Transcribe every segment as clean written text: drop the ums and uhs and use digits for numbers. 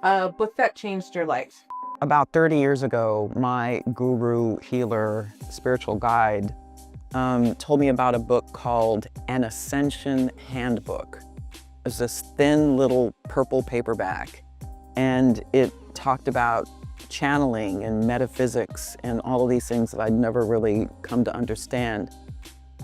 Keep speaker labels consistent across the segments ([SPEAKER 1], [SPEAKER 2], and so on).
[SPEAKER 1] A book that changed your life.
[SPEAKER 2] About 30 years ago, my guru, healer, spiritual guide told me about a book called An Ascension Handbook. It was this thin little purple paperback, and it talked about channeling and metaphysics and all of these things that I'd never really come to understand.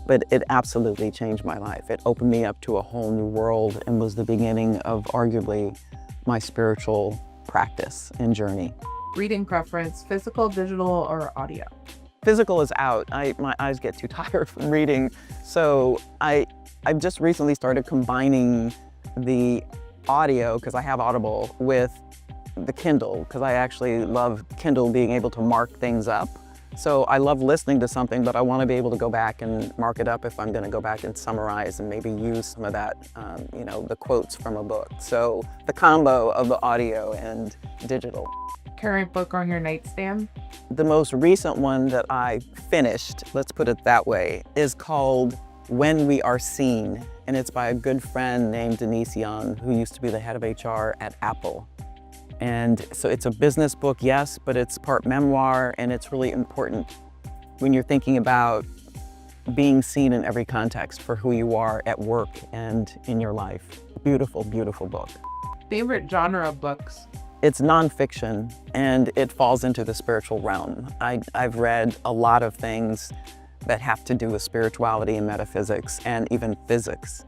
[SPEAKER 2] But it absolutely changed my life. It opened me up to a whole new world and was the beginning of arguably my spiritual practice and journey.
[SPEAKER 1] Reading preference, physical, digital, or audio?
[SPEAKER 2] Physical is out. My eyes get too tired from reading. So I've just recently started combining the audio, because I have Audible, with the Kindle, because I actually love Kindle being able to mark things up. So I love listening to something, but I want to be able to go back and mark it up if I'm going to go back and summarize and maybe use some of that, the quotes from a book. So the combo of the audio and digital.
[SPEAKER 1] Current book on your nightstand?
[SPEAKER 2] The most recent one that I finished, let's put it that way, is called When We Are Seen. And it's by a good friend named Denise Young, who used to be the head of HR at Apple. And so it's a business book, yes, but it's part memoir, and it's really important when you're thinking about being seen in every context for who you are at work and in your life. Beautiful, beautiful book.
[SPEAKER 1] Favorite genre of books?
[SPEAKER 2] It's nonfiction, and it falls into the spiritual realm. I've read a lot of things that have to do with spirituality and metaphysics and even physics,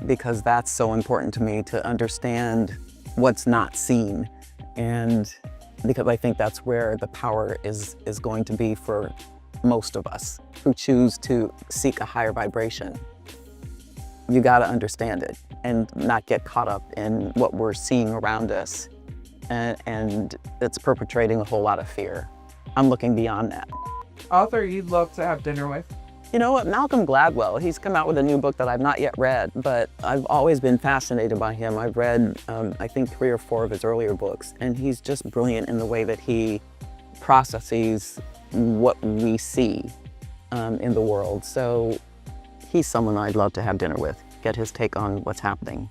[SPEAKER 2] because that's so important to me, to understand what's not seen. And because I think that's where the power is going to be for most of us who choose to seek a higher vibration. You got to understand it and not get caught up in what we're seeing around us. And it's perpetrating a whole lot of fear. I'm looking beyond that.
[SPEAKER 1] Author you'd love to have dinner with?
[SPEAKER 2] You know what, Malcolm Gladwell, he's come out with a new book that I've not yet read, but I've always been fascinated by him. I've read, I think, 3 or 4 of his earlier books, and he's just brilliant in the way that he processes what we see in the world. So he's someone I'd love to have dinner with, get his take on what's happening.